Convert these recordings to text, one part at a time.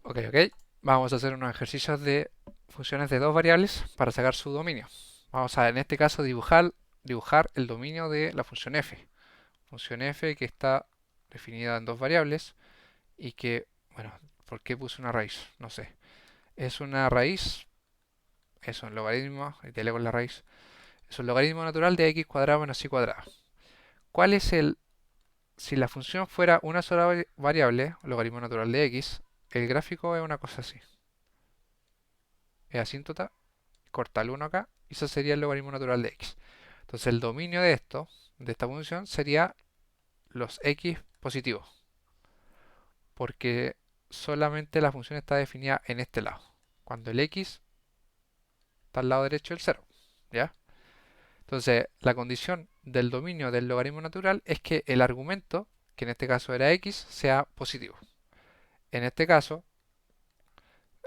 Ok. Vamos a hacer unos ejercicios de funciones de dos variables para sacar su dominio. Vamos a, en este caso, dibujar el dominio de la función f. Función f que está definida en dos variables y que, bueno, ¿por qué puse una raíz? No sé. Es una raíz, es un logaritmo, y te leo con la raíz. Es un logaritmo natural de x cuadrado menos y cuadrado. ¿Cuál es si la función fuera una sola variable, logaritmo natural de x, el gráfico es una cosa así. Es asíntota, corta el 1 acá, y eso sería el logaritmo natural de x. Entonces el dominio de esto, de esta función, sería los x positivos, porque solamente la función está definida en este lado, cuando el x está al lado derecho del 0, ¿ya? Entonces la condición del dominio del logaritmo natural es que el argumento, que en este caso era x, sea positivo. En este caso,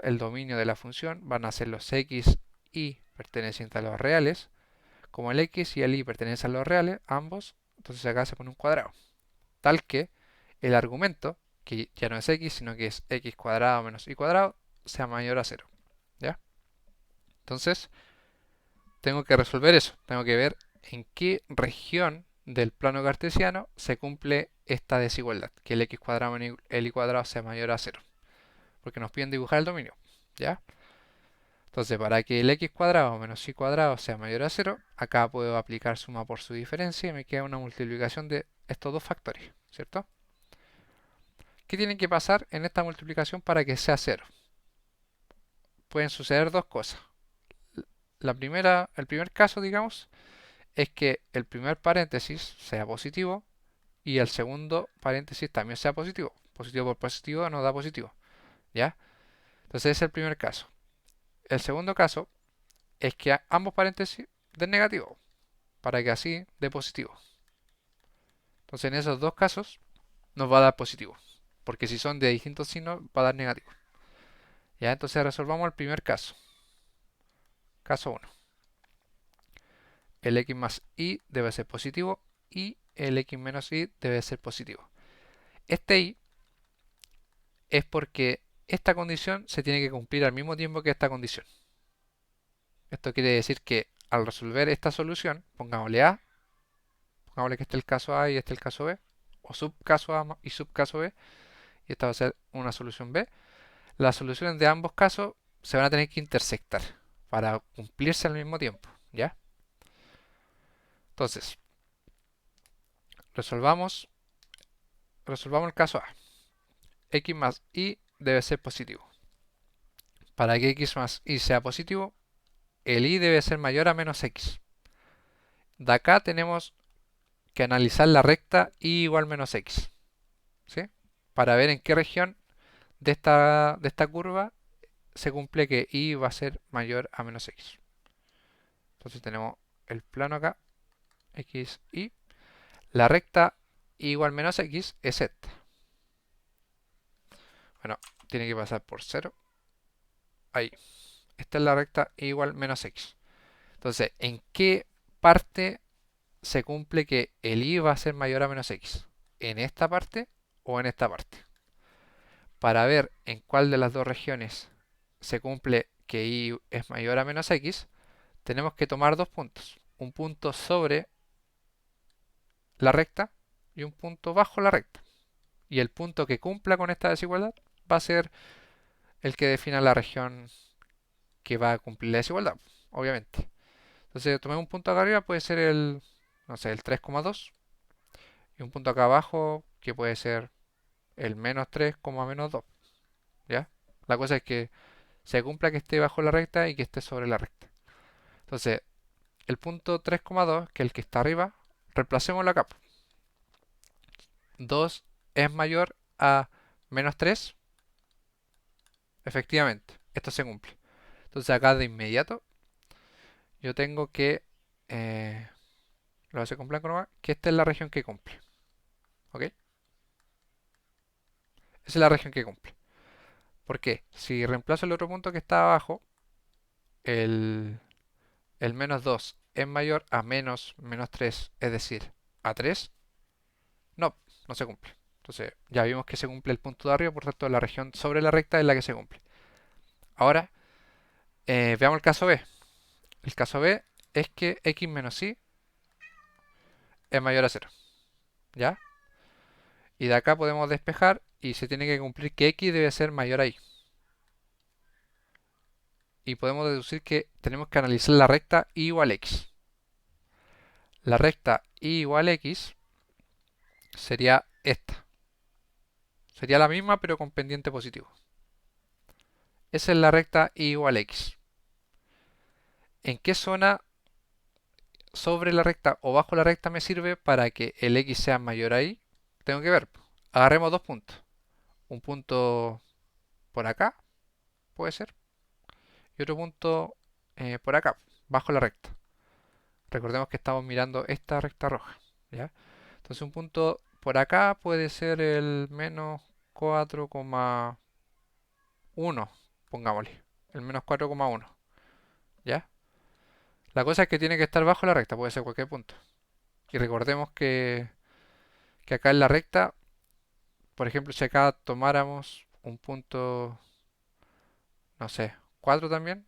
el dominio de la función van a ser los x y pertenecientes a los reales. Como el x y el y pertenecen a los reales, ambos, entonces acá se pone un cuadrado. Tal que el argumento, que ya no es x, sino que es x cuadrado menos y cuadrado, sea mayor a cero. ¿Ya? Entonces, tengo que resolver eso. Tengo que ver en qué región del plano cartesiano se cumple esta desigualdad, que el x cuadrado menos el y cuadrado sea mayor a cero. Porque nos piden dibujar el dominio. ¿Ya? Entonces, para que el x cuadrado menos y cuadrado sea mayor a cero, acá puedo aplicar suma por su diferencia y me queda una multiplicación de estos dos factores, ¿cierto? ¿Qué tiene que pasar en esta multiplicación para que sea cero? Pueden suceder dos cosas. El primer caso, digamos, es que el primer paréntesis sea positivo y el segundo paréntesis también sea positivo. Positivo por positivo nos da positivo, ¿ya? Entonces ese es el primer caso. El segundo caso es que ambos paréntesis den negativo, para que así dé positivo. Entonces en esos dos casos nos va a dar positivo, porque si son de distintos signos va a dar negativo. Ya, entonces resolvamos el primer caso. Caso uno. El x más y debe ser positivo y el x menos y debe ser positivo. Este y es porque esta condición se tiene que cumplir al mismo tiempo que esta condición. Esto quiere decir que al resolver esta solución, pongámosle a, pongámosle que este es el caso a y este es el caso b, o subcaso a y subcaso b, y esta va a ser una solución b. Las soluciones de ambos casos se van a tener que intersectar para cumplirse al mismo tiempo, ¿ya? Entonces, resolvamos, resolvamos el caso a. X más y debe ser positivo. Para que x más y sea positivo, el y debe ser mayor a menos x. De acá tenemos que analizar la recta y igual menos x, ¿sí? Para ver en qué región de esta curva se cumple que y va a ser mayor a menos x. Entonces tenemos el plano acá, x, y. La recta igual menos x es esta. Bueno, tiene que pasar por 0. Ahí. Esta es la recta igual menos x. Entonces, ¿en qué parte se cumple que el y va a ser mayor a menos x? ¿En esta parte o en esta parte? Para ver en cuál de las dos regiones se cumple que y es mayor a menos x, tenemos que tomar dos puntos. Un punto sobre la recta y un punto bajo la recta. Y el punto que cumpla con esta desigualdad va a ser el que defina la región que va a cumplir la desigualdad, obviamente. Entonces, tomemos un punto acá arriba, puede ser el, no sé, el 3,2 y un punto acá abajo que puede ser el menos 3, menos 2, ¿ya? La cosa es que se cumpla que esté bajo la recta y que esté sobre la recta. Entonces, el punto 3,2, que es el que está arriba, reemplacémoslo acá. 2 es mayor a menos 3, efectivamente, esto se cumple. Entonces acá de inmediato yo tengo que, lo hace con blanco nomás, que esta es la región que cumple. ¿Ok? Esa es la región que cumple. ¿Por qué? Si reemplazo el otro punto que está abajo, el, el menos 2 es mayor a menos 3, es decir, a 3, no, no se cumple. Entonces ya vimos que se cumple el punto de arriba, por tanto la región sobre la recta es la que se cumple. Ahora veamos el caso B. El caso B es que x menos y es mayor a 0. ¿Ya? Y de acá podemos despejar y se tiene que cumplir que x debe ser mayor a y. Y podemos deducir que tenemos que analizar la recta y igual x. La recta y igual x sería esta. Sería la misma pero con pendiente positivo. Esa es la recta y igual x. ¿En qué zona sobre la recta o bajo la recta me sirve para que el x sea mayor a y? Tengo que ver. Agarremos dos puntos. Un punto por acá, puede ser. Y otro punto por acá, bajo la recta. Recordemos que estamos mirando esta recta roja. ¿Ya? Entonces un punto por acá puede ser el menos 4,1, pongámosle. El menos 4,1. ¿Ya? La cosa es que tiene que estar bajo la recta, puede ser cualquier punto. Y recordemos que acá en la recta, por ejemplo, si acá tomáramos un punto, no sé, 4 también.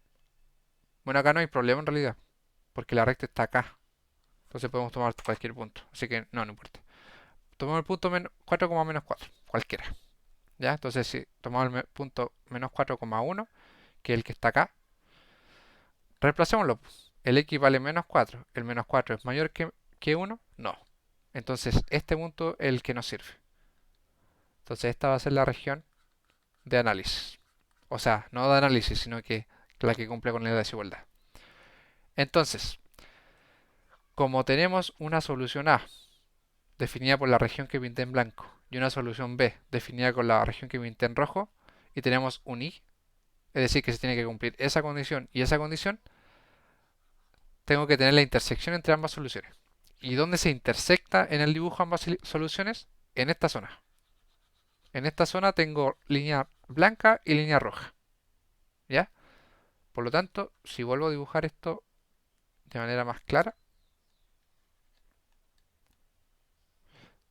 Bueno, acá no hay problema en realidad, porque la recta está acá. Entonces podemos tomar cualquier punto. Así que no importa. Tomamos el punto 4, menos 4, cualquiera. ¿Ya? Entonces si tomamos el punto menos 4,1, que es el que está acá, reemplacémoslo. El x vale menos 4. ¿El menos 4 es mayor que 1? No. Entonces este punto es el que nos sirve. Entonces esta va a ser la región de análisis. O sea, no de análisis, sino que la que cumple con la desigualdad. Entonces, como tenemos una solución A definida por la región que pinté en blanco y una solución B definida con la región que pinté en rojo, y tenemos un y, es decir, que se tiene que cumplir esa condición y esa condición, tengo que tener la intersección entre ambas soluciones. ¿Y dónde se intersecta en el dibujo ambas soluciones? En esta zona. En esta zona tengo línea blanca y línea roja. ¿Ya? Por lo tanto, si vuelvo a dibujar esto de manera más clara,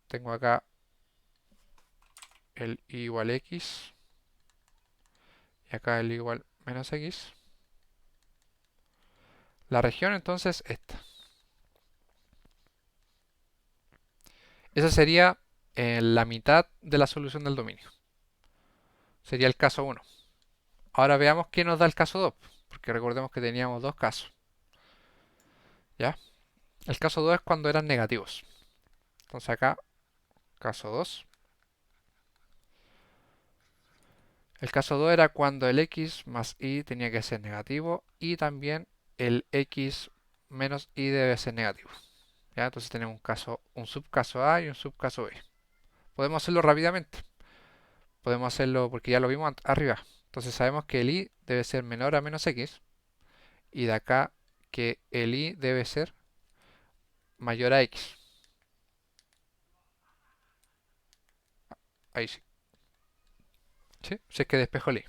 tengo acá el y igual x y acá el y igual menos x. La región entonces esta. Esa sería la mitad de la solución del dominio. Sería el caso 1. Ahora veamos qué nos da el caso 2, porque recordemos que teníamos dos casos. ¿Ya? El caso 2 es cuando eran negativos. Entonces acá, caso 2. El caso 2 era cuando el x más y tenía que ser negativo y también el x menos y debe ser negativo. ¿Ya? Entonces tenemos un subcaso A y un subcaso B. Podemos hacerlo rápidamente. Podemos hacerlo porque ya lo vimos arriba. Entonces sabemos que el y debe ser menor a menos x y de acá que el y debe ser mayor a x. Ahí sí. ¿Sí? Si es que despejo el y.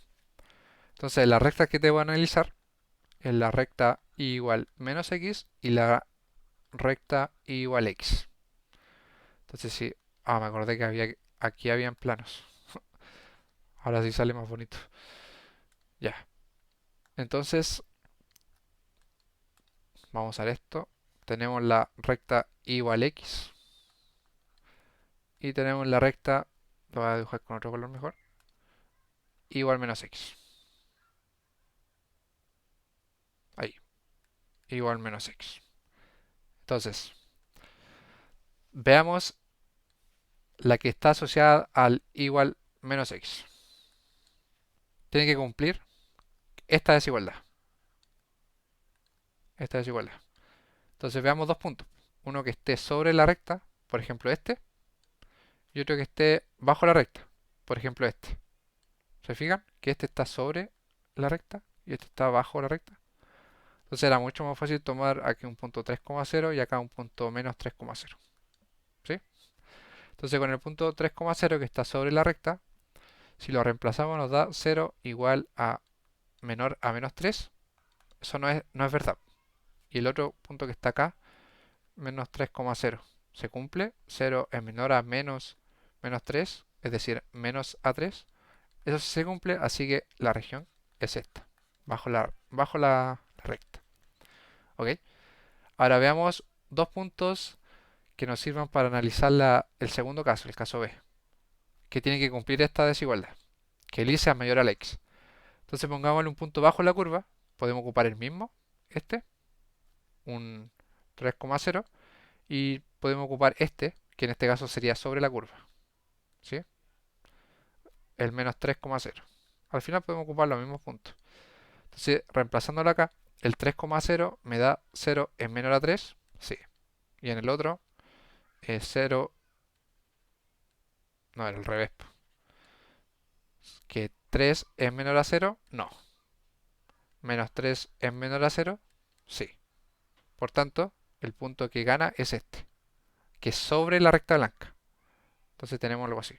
Entonces la recta que debo analizar es la recta y igual menos x y la recta y igual x. Entonces sí. Ah, me acordé que aquí habían planos. Ahora sí sale más bonito. Ya. Entonces, vamos a ver esto. Tenemos la recta y igual x. Y tenemos la recta, lo voy a dibujar con otro color mejor, igual menos x. Ahí, igual menos x. Entonces, veamos la que está asociada al igual menos x. Tiene que cumplir esta desigualdad. Esta desigualdad. Entonces veamos dos puntos. Uno que esté sobre la recta, por ejemplo este, y otro que esté bajo la recta, por ejemplo este. ¿Se fijan? Que este está sobre la recta y este está bajo la recta. Entonces era mucho más fácil tomar aquí un punto 3,0 y acá un punto menos 3,0. ¿Sí? Entonces con el punto 3,0 que está sobre la recta, si lo reemplazamos nos da 0 igual a menor a menos 3. Eso no es verdad. Y el otro punto que está acá, menos 3,0. ¿Se cumple? 0 es menor a menos menos 3, es decir, menos A3. Eso sí se cumple, así que la región es esta, bajo la recta. ¿Ok? Ahora veamos dos puntos que nos sirvan para analizar el segundo caso, el caso B, que tiene que cumplir esta desigualdad, que el y sea mayor al x. Entonces pongámosle un punto bajo la curva, podemos ocupar el mismo, este, un 3,0, y podemos ocupar este, que en este caso sería sobre la curva, ¿sí? El menos 3,0. Al final podemos ocupar los mismos puntos. Entonces, reemplazándolo acá, el 3,0 me da 0 es menor a 3, sí. Y en el otro es 0, no, era al revés, que 3 es menor a 0, no. Menos 3 es menor a 0, sí. Por tanto, el punto que gana es este, que es sobre la recta blanca. Entonces tenemos algo así.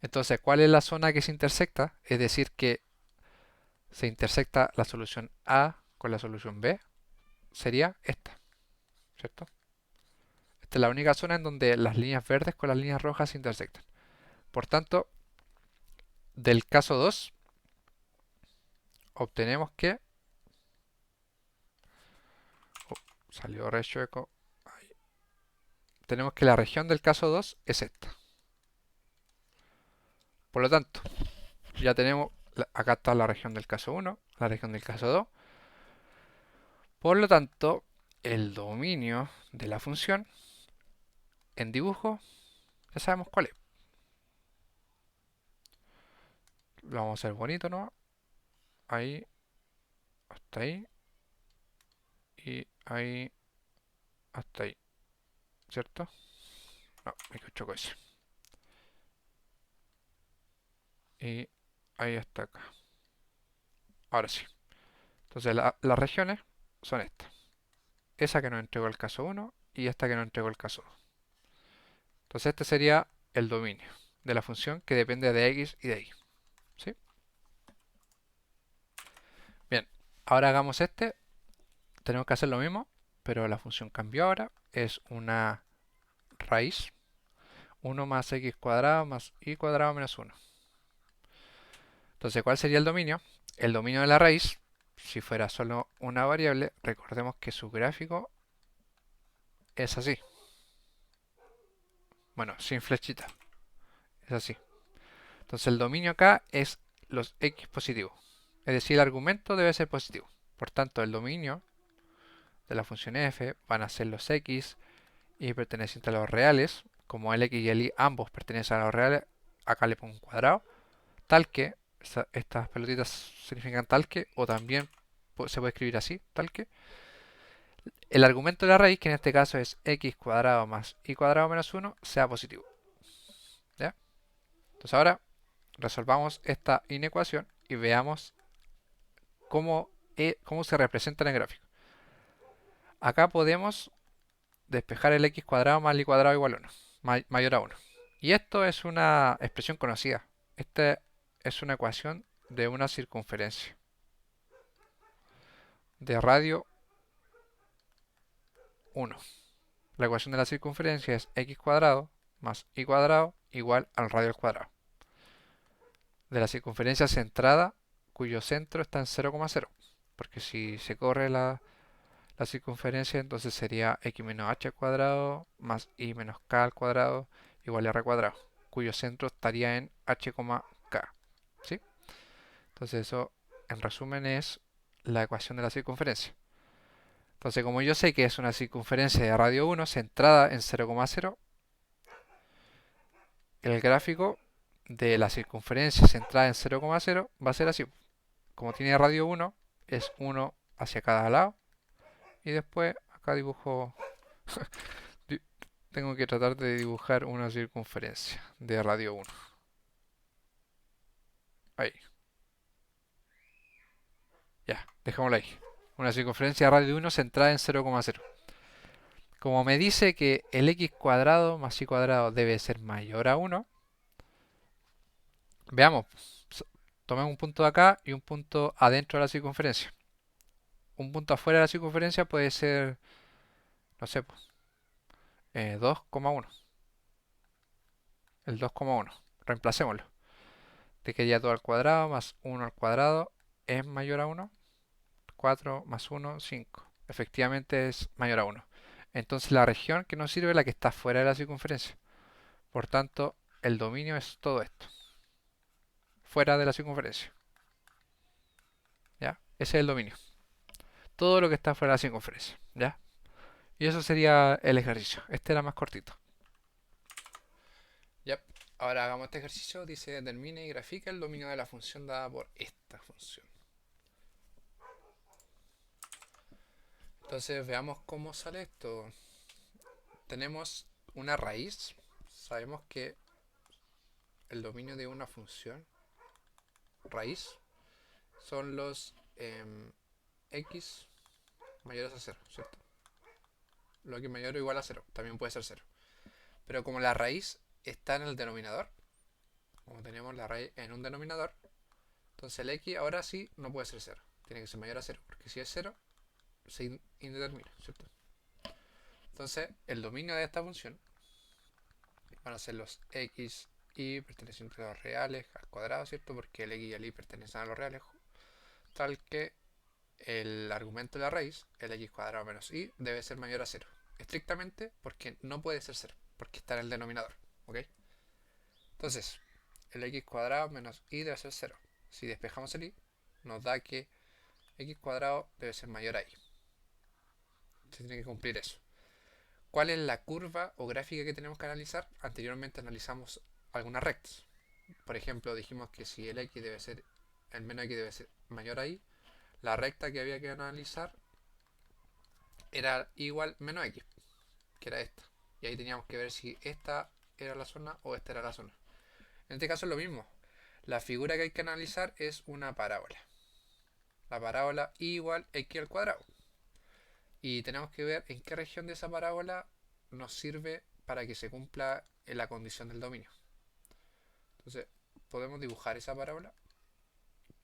Entonces, ¿cuál es la zona que se intersecta? Es decir, que se intersecta la solución A con la solución B. Sería esta, ¿cierto? Esta es la única zona en donde las líneas verdes con las líneas rojas se intersectan. Por tanto, del caso 2, obtenemos que... oh, salió re chueco. Tenemos que la región del caso 2 es esta. Por lo tanto, ya tenemos... acá está la región del caso 1, la región del caso 2. Por lo tanto, el dominio de la función en dibujo ya sabemos cuál es. Lo vamos a hacer bonito, ¿no? Ahí, hasta ahí. Y ahí, hasta ahí. ¿Cierto? No, me choco ese. Y ahí hasta acá. Ahora sí. Entonces las regiones son estas. Esa que nos entregó el caso 1 y esta que nos entregó el caso 2. Entonces este sería el dominio de la función que depende de x y de y. ¿Sí? Bien, ahora hagamos este. Tenemos que hacer lo mismo, pero la función cambió ahora. Es una raíz. 1 más x cuadrado más y cuadrado menos 1. Entonces, ¿cuál sería el dominio? El dominio de la raíz, si fuera solo una variable, recordemos que su gráfico es así. Bueno, sin flechita. Es así. Entonces, el dominio acá es los x positivos. Es decir, el argumento debe ser positivo. Por tanto, el dominio de la función f van a ser los x y pertenecientes a los reales. Como el x y el y ambos pertenecen a los reales, acá le pongo un cuadrado. Tal que, estas pelotitas significan tal que, o también se puede escribir así, tal que. El argumento de la raíz, que en este caso es x cuadrado más y cuadrado menos 1, sea positivo. ¿Ya? Entonces ahora resolvamos esta inecuación y veamos cómo se representa en el gráfico. Acá podemos despejar el x cuadrado más y cuadrado igual a 1, mayor a 1. Y esto es una expresión conocida. Esta es una ecuación de una circunferencia de radio 1. La ecuación de la circunferencia es x cuadrado más y cuadrado igual al radio al cuadrado de la circunferencia centrada cuyo centro está en 0,0. Porque si se corre la circunferencia, entonces sería x menos h al cuadrado más y menos k al cuadrado igual a r cuadrado, cuyo centro estaría en h, k. ¿Sí? Entonces eso, en resumen, es la ecuación de la circunferencia. Entonces, como yo sé que es una circunferencia de radio 1 centrada en 0,0, el gráfico de la circunferencia centrada en 0,0 va a ser así. Como tiene radio 1, es 1 hacia cada lado. Y después acá dibujo... tengo que tratar de dibujar una circunferencia de radio 1. Ahí. Ya, dejémoslo ahí. Una circunferencia de radio 1 centrada en 0,0. Como me dice que el x cuadrado más y cuadrado debe ser mayor a 1, veamos. Tomemos un punto de acá y un punto adentro de la circunferencia. Un punto afuera de la circunferencia puede ser, no sé, 2,1. El 2,1. Reemplacémoslo. De que ya todo al cuadrado más 1 al cuadrado es mayor a 1. 4 más 1, 5. Efectivamente es mayor a 1. Entonces la región que nos sirve es la que está fuera de la circunferencia. Por tanto, el dominio es todo esto, fuera de la circunferencia. ¿Ya? Ese es el dominio. Todo lo que está fuera de la circunferencia. ¿Ya? Y eso sería el ejercicio. Este era más cortito. Ya. Ahora hagamos este ejercicio. Dice, determine y grafica el dominio de la función dada por esta función. Entonces veamos cómo sale esto. Tenemos una raíz. Sabemos que el dominio de una función raíz son los x mayores a 0, ¿cierto? Lo x mayor o igual a 0, también puede ser 0. Pero como la raíz está en el denominador, como tenemos la raíz en un denominador, entonces el x ahora sí no puede ser 0. Tiene que ser mayor a 0, porque si es 0, se indetermina, ¿cierto? Entonces, el dominio de esta función van a ser los x y pertenecientes a los reales al cuadrado, ¿cierto? Porque el x y el y pertenecen a los reales, tal que el argumento de la raíz, el x cuadrado menos y, debe ser mayor a 0. Estrictamente porque no puede ser 0, porque está en el denominador, ¿ok? Entonces, el x cuadrado menos y debe ser 0. Si despejamos el y, nos da que x cuadrado debe ser mayor a y. Se tiene que cumplir eso. ¿Cuál es la curva o gráfica que tenemos que analizar? Anteriormente analizamos algunas rectas. Por ejemplo, dijimos que si el x debe ser, el menos x debe ser mayor a y, la recta que había que analizar era igual menos x, que era esta. Y ahí teníamos que ver si esta era la zona o esta era la zona. En este caso es lo mismo. La figura que hay que analizar es una parábola. La parábola y igual x al cuadrado. Y tenemos que ver en qué región de esa parábola nos sirve para que se cumpla la condición del dominio. Entonces, podemos dibujar esa parábola,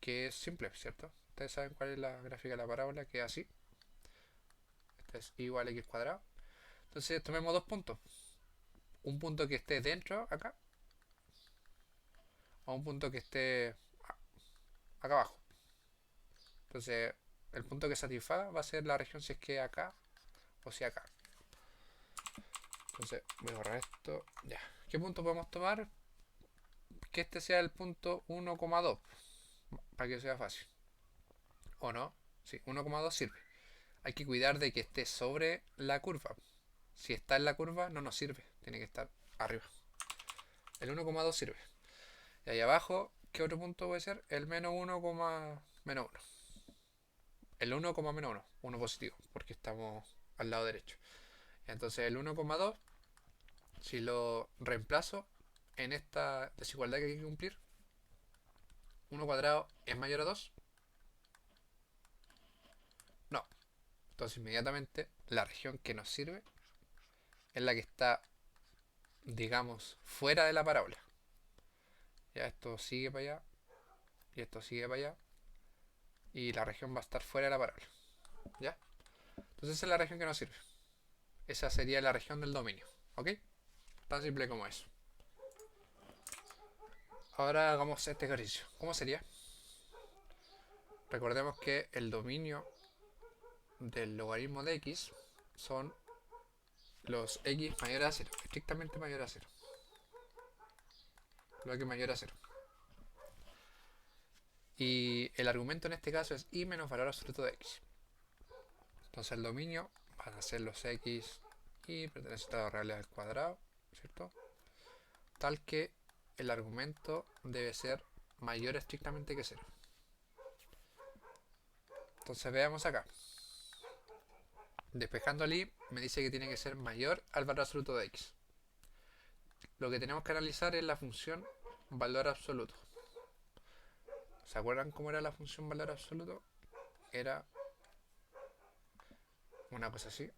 que es simple, ¿cierto? Ustedes saben cuál es la gráfica de la parábola, que es así. Esta es igual a x cuadrado. Entonces, tomemos dos puntos. Un punto que esté dentro, acá, o un punto que esté acá abajo. Entonces, el punto que satisfaga va a ser la región si es que acá o si acá. Entonces, voy a borrar esto. Ya. ¿Qué punto podemos tomar? Que este sea el punto 1,2, para que sea fácil. ¿O no? Sí, 1,2 sirve. Hay que cuidar de que esté sobre la curva. Si está en la curva, no nos sirve. Tiene que estar arriba. El 1,2 sirve. Y ahí abajo, ¿qué otro punto puede ser? El menos 1, menos 1. El 1, menos 1. 1 positivo, porque estamos al lado derecho. Entonces el 1,2, si lo reemplazo en esta desigualdad que hay que cumplir, 1 cuadrado es mayor a 2. No. Entonces inmediatamente la región que nos sirve es la que está, digamos, fuera de la parábola. Ya esto sigue para allá y esto sigue para allá. Y la región va a estar fuera de la parábola. ¿Ya? Entonces esa es la región que nos sirve. Esa sería la región del dominio. ¿Ok? Tan simple como eso. Ahora hagamos este ejercicio. ¿Cómo sería? Recordemos que el dominio del logaritmo de x son los x mayores a 0, estrictamente mayor a 0. Lo x mayor a 0. Y el argumento en este caso es y menos valor absoluto de x. Entonces el dominio van a ser los x y pertenecientes a los reales al cuadrado, ¿cierto? Tal que el argumento debe ser mayor estrictamente que 0. Entonces veamos acá. Despejando el y me dice que tiene que ser mayor al valor absoluto de x. Lo que tenemos que analizar es la función valor absoluto. ¿Se acuerdan cómo era la función valor absoluto? Era una cosa así.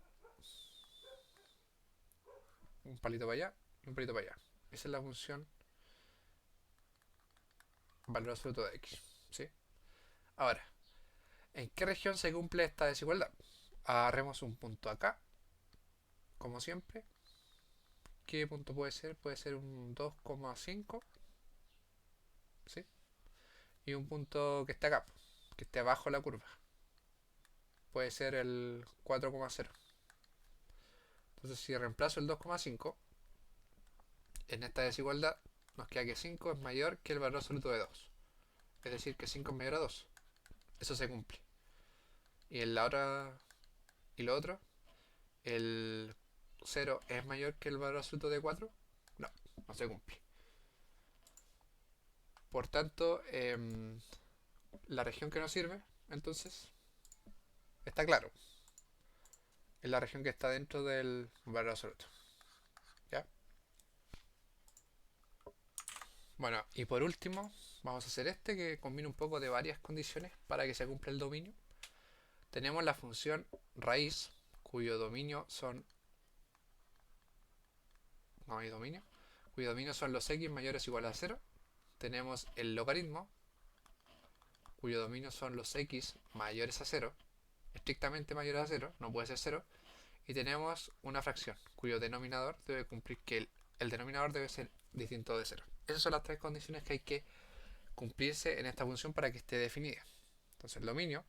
Un palito para allá y un palito para allá. Esa es la función valor absoluto de x. ¿Sí? Ahora, ¿en qué región se cumple esta desigualdad? Agarremos un punto acá, como siempre, ¿Qué punto puede ser? Puede ser un 2,5, ¿sí? Y un punto que esté acá, que esté abajo la curva. Puede ser el 4,0. Entonces si reemplazo el 2,5 en esta desigualdad, nos queda que 5 es mayor que el valor absoluto de 2. Es decir, que 5 es mayor a 2. Eso se cumple. Y en la otra, y lo otro, el 0 es mayor que el valor absoluto de 4. No, no se cumple. Por tanto, la región que nos sirve, entonces, está claro. Es la región que está dentro del valor absoluto. ¿Ya? Bueno, y por último, vamos a hacer este que combina un poco de varias condiciones para que se cumpla el dominio. Tenemos la función raíz, cuyo dominio son... No hay dominio. Cuyo dominio son los x mayores o iguales a 0. Tenemos el logaritmo, cuyo dominio son los x mayores a 0, estrictamente mayores a 0, no puede ser 0. Y tenemos una fracción, cuyo denominador debe cumplir que el denominador debe ser distinto de 0. Esas son las tres condiciones que hay que cumplirse en esta función para que esté definida. Entonces el dominio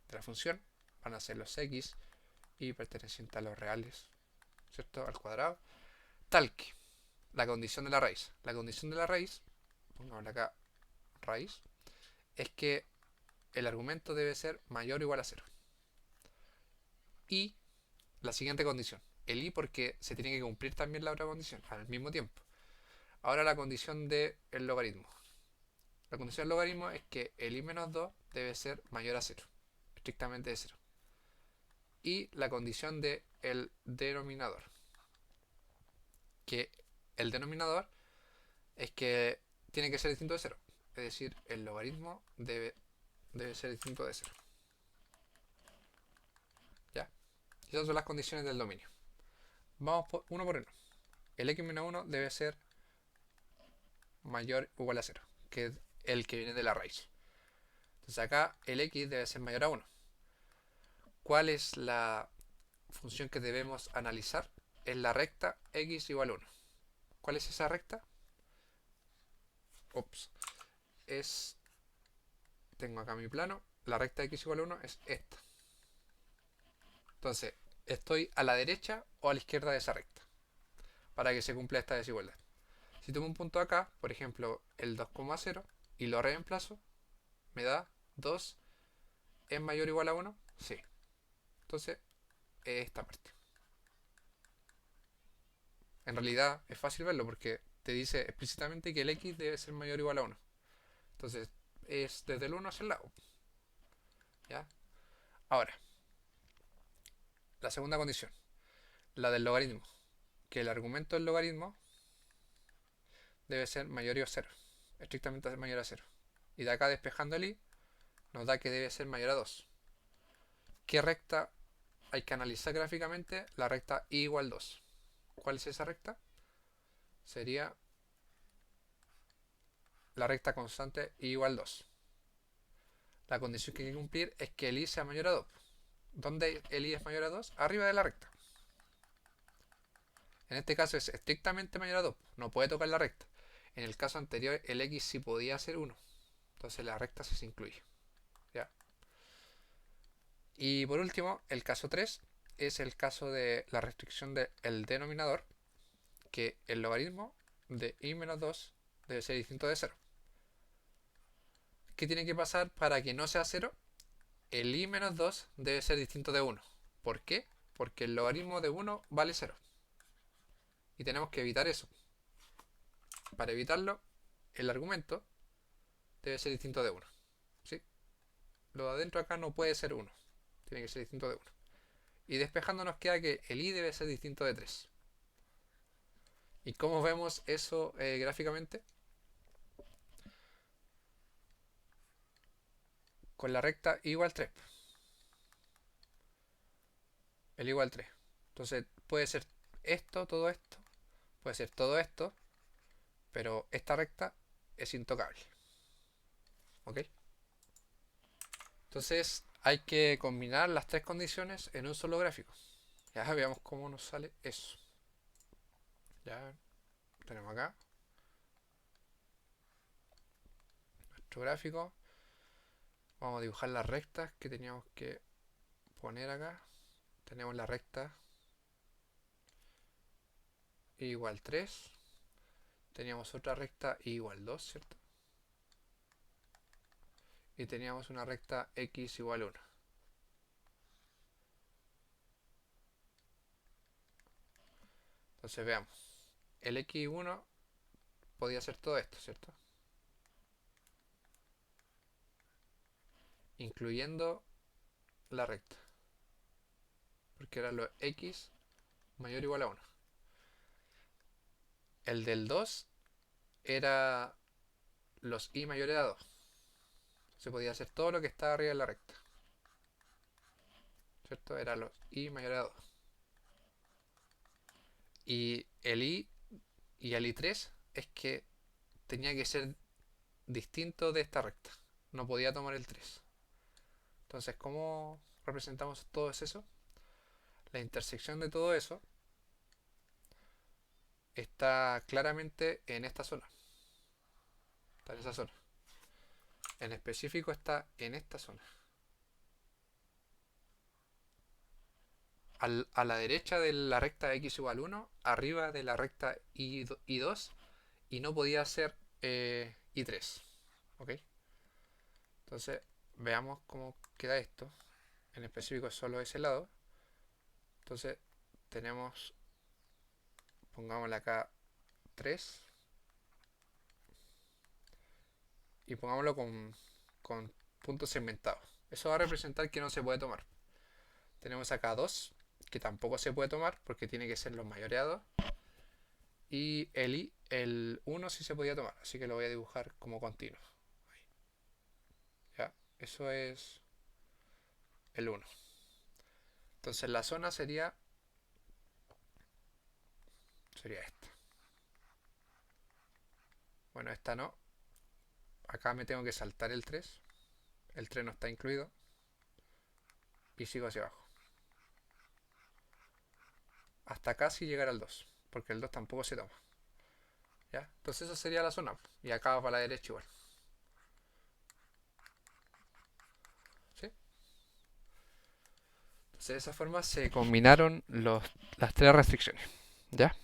de la función van a ser los x y pertenecientes a los reales, ¿cierto? Al cuadrado, tal que la condición de la raíz. La condición de la raíz, pongámosle acá raíz, es que el argumento debe ser mayor o igual a 0. Y la siguiente condición, el i porque se tiene que cumplir también la otra condición al mismo tiempo. Ahora la condición del logaritmo. La condición del logaritmo es que el i menos 2 debe ser mayor a 0, estrictamente de 0. Y la condición del denominador, que el denominador es que tiene que ser distinto de 0. Es decir, el logaritmo debe ser distinto de 0. ¿Ya? Esas son las condiciones del dominio. Vamos uno por uno. El x menos 1 debe ser mayor o igual a 0, que es el que viene de la raíz. Entonces acá el x debe ser mayor a 1. ¿Cuál es la función que debemos analizar? Es la recta x igual a 1. ¿Cuál es esa recta? Ups. Tengo acá mi plano. La recta x igual a 1 es esta. Entonces, estoy a la derecha o a la izquierda de esa recta para que se cumpla esta desigualdad. Si tomo un punto acá, por ejemplo el 2,0, y lo reemplazo, me da 2 es mayor o igual a 1. Sí. Entonces, esta parte. En realidad es fácil verlo porque te dice explícitamente que el x debe ser mayor o igual a 1. Entonces, es desde el 1 hacia el lado. ¿Ya? Ahora, la segunda condición, la del logaritmo. Que el argumento del logaritmo debe ser mayor o 0. Estrictamente mayor a 0. Y de acá despejando el i, nos da que debe ser mayor a 2. ¿Qué recta hay que analizar gráficamente? La recta i igual 2. ¿Cuál es esa recta? Sería la recta constante i igual 2. La condición que hay que cumplir es que el i sea mayor a 2. ¿Dónde el i es mayor a 2? Arriba de la recta. En este caso es estrictamente mayor a 2. No puede tocar la recta. En el caso anterior el x sí podía ser 1. Entonces la recta se incluye. ¿Ya? Y por último, el caso 3 es el caso de la restricción del denominador, que el logaritmo de i menos 2 debe ser distinto de 0. ¿Qué tiene que pasar para que no sea 0? El i menos 2 debe ser distinto de 1. ¿Por qué? Porque el logaritmo de 1 vale 0. Y tenemos que evitar eso. Para evitarlo, el argumento debe ser distinto de 1. ¿Sí? Lo de adentro acá no puede ser 1. Tiene que ser distinto de 1. Y despejando nos queda que el i debe ser distinto de 3. ¿Y cómo vemos eso gráficamente? Con la recta i igual 3. El i igual 3. Entonces puede ser esto, todo esto. Puede ser todo esto. Pero esta recta es intocable. ¿Ok? Entonces hay que combinar las tres condiciones en un solo gráfico. Ya veamos cómo nos sale eso. Ya tenemos acá nuestro gráfico. Vamos a dibujar las rectas que teníamos que poner acá. Tenemos la recta y igual 3. Teníamos otra recta y igual 2, ¿cierto? Y teníamos una recta x igual 1. Entonces veamos. El x1 podía ser todo esto, ¿cierto? Incluyendo la recta. Porque era lo x mayor o igual a 1. El del 2 era los y mayores a 2. Se podía hacer todo lo que estaba arriba de la recta. ¿Cierto? Era los y mayores a 2. Y el y el i3 es que tenía que ser distinto de esta recta. No podía tomar el 3. Entonces, ¿cómo representamos todo eso? La intersección de todo eso está claramente en esta zona. Está en esa zona. En específico está en esta zona. A la derecha de la recta x igual 1, arriba de la recta y2, y no podía ser i3. ¿Ok? Entonces, veamos cómo queda esto. En específico solo ese lado. Entonces, tenemos, pongámosle acá 3 y pongámoslo con puntos segmentados. Eso va a representar que no se puede tomar. Tenemos acá 2, que tampoco se puede tomar porque tiene que ser los mayores a 2. Y el 1 sí se podía tomar, así que lo voy a dibujar como continuo. Ahí. ¿Ya? Eso es el 1. Entonces la zona sería esta. Bueno, esta no. Acá me tengo que saltar el 3. El 3 no está incluido. Y sigo hacia abajo. Hasta casi llegar al 2. Porque el 2 tampoco se toma. ¿Ya? Entonces esa sería la zona. Y acá para la derecha igual. ¿Sí? Entonces de esa forma se combinaron las tres restricciones. ¿Ya?